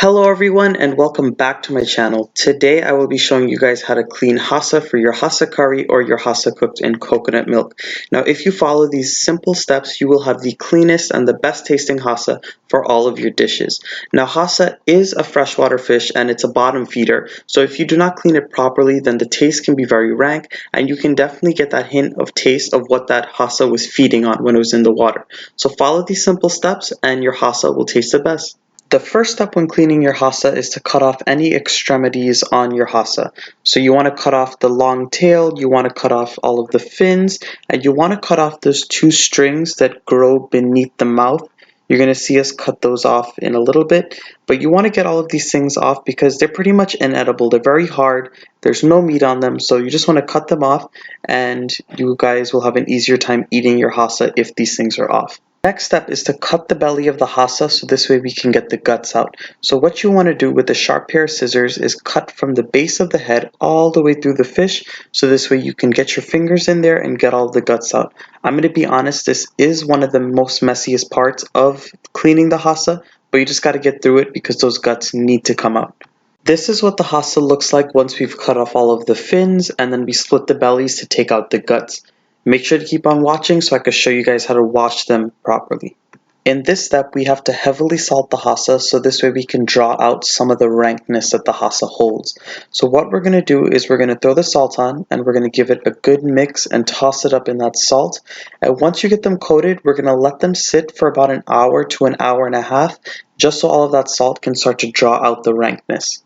Hello everyone and welcome back to my channel. Today I will be showing you guys how to clean hassa for your hassa curry or your hassa cooked in coconut milk. Now if you follow these simple steps you will have the cleanest and the best tasting hassa for all of your dishes. Now hassa is a freshwater fish and it's a bottom feeder, so if you do not clean it properly then the taste can be very rank and you can definitely get that hint of taste of what that hassa was feeding on when it was in the water. So follow these simple steps and your hassa will taste the best. The first step when cleaning your hassa is to cut off any extremities on your hassa. So you want to cut off the long tail, you want to cut off all of the fins, and you want to cut off those two strings that grow beneath the mouth. You're going to see us cut those off in a little bit, but you want to get all of these things off because they're pretty much inedible. They're very hard, there's no meat on them, so you just want to cut them off and you guys will have an easier time eating your hassa if these things are off. Next step is to cut the belly of the hassa so this way we can get the guts out. So what you want to do with a sharp pair of scissors is cut from the base of the head all the way through the fish so this way you can get your fingers in there and get all the guts out. I'm going to be honest, this is one of the most messiest parts of cleaning the hassa, but you just got to get through it because those guts need to come out. This is what the hassa looks like once we've cut off all of the fins and then we split the bellies to take out the guts. Make sure to keep on watching so I can show you guys how to wash them properly. In this step, we have to heavily salt the hassa so this way we can draw out some of the rankness that the hassa holds. So what we're going to do is we're going to throw the salt on and we're going to give it a good mix and toss it up in that salt. And once you get them coated, we're going to let them sit for about an hour to an hour and a half just so all of that salt can start to draw out the rankness.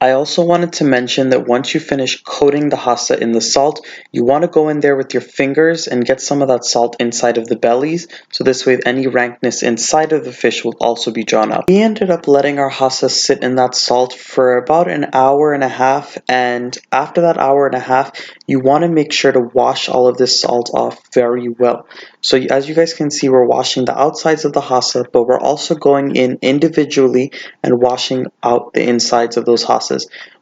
I also wanted to mention that once you finish coating the hassa in the salt, you want to go in there with your fingers and get some of that salt inside of the bellies, so this way any rankness inside of the fish will also be drawn out. We ended up letting our hassa sit in that salt for about an hour and a half, and after that hour and a half, you want to make sure to wash all of this salt off very well. So as you guys can see, we're washing the outsides of the hassa, but we're also going in individually and washing out the insides of those hassas.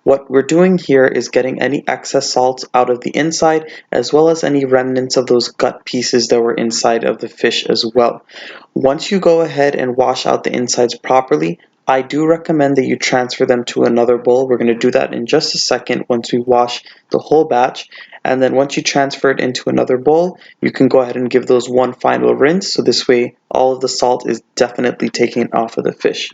What we're doing here is getting any excess salt out of the inside as well as any remnants of those gut pieces that were inside of the fish as well. Once you go ahead and wash out the insides properly, I do recommend that you transfer them to another bowl. We're going to do that in just a second once we wash the whole batch. And then once you transfer it into another bowl, you can go ahead and give those one final rinse. So this way all of the salt is definitely taken off of the fish.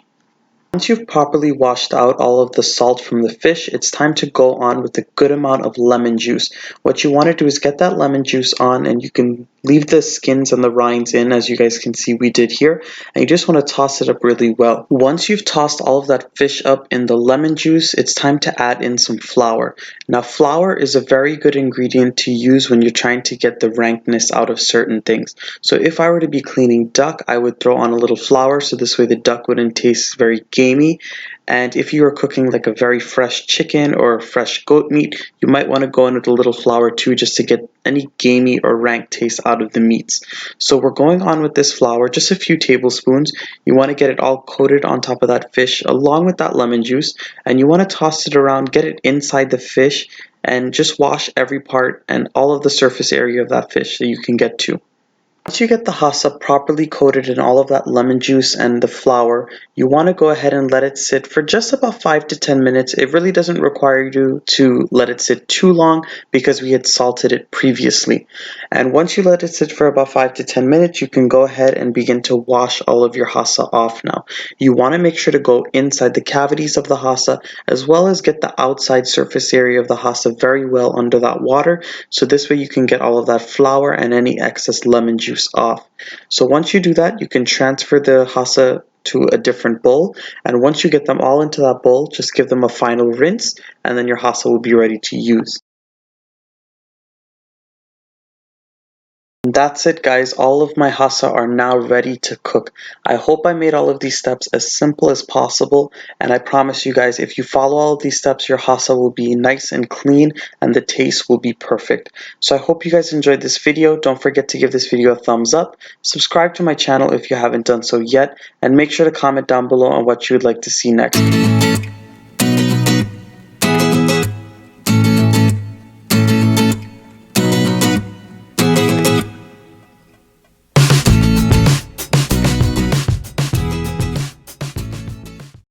Once you've properly washed out all of the salt from the fish, it's time to go on with a good amount of lemon juice. What you want to do is get that lemon juice on, and you can leave the skins and the rinds in, as you guys can see we did here, and you just want to toss it up really well. Once you've tossed all of that fish up in the lemon juice, it's time to add in some flour. Now flour is a very good ingredient to use when you're trying to get the rankness out of certain things. So if I were to be cleaning duck, I would throw on a little flour so this way the duck wouldn't taste very gamey. And if you are cooking like a very fresh chicken or fresh goat meat, you might want to go in with a little flour too just to get any gamey or rank taste out of the meats. So we're going on with this flour, just a few tablespoons. You want to get it all coated on top of that fish along with that lemon juice, and you want to toss it around, get it inside the fish, and just wash every part and all of the surface area of that fish that you can get to. Once you get the hassa properly coated in all of that lemon juice and the flour, you want to go ahead and let it sit for just about 5 to 10 minutes. It really doesn't require you to let it sit too long because we had salted it previously. And once you let it sit for about 5 to 10 minutes, you can go ahead and begin to wash all of your hassa off now. You want to make sure to go inside the cavities of the hassa as well as get the outside surface area of the hassa very well under that water, so this way you can get all of that flour and any excess lemon juice off. So once you do that, you can transfer the hassa to a different bowl, and once you get them all into that bowl, just give them a final rinse and then your hassa will be ready to use. That's it guys, all of my hassa are now ready to cook. I hope I made all of these steps as simple as possible, and I promise you guys if you follow all of these steps your hassa will be nice and clean and the taste will be perfect. So I hope you guys enjoyed this video. Don't forget to give this video a thumbs up, subscribe to my channel if you haven't done so yet, and make sure to comment down below on what you would like to see next.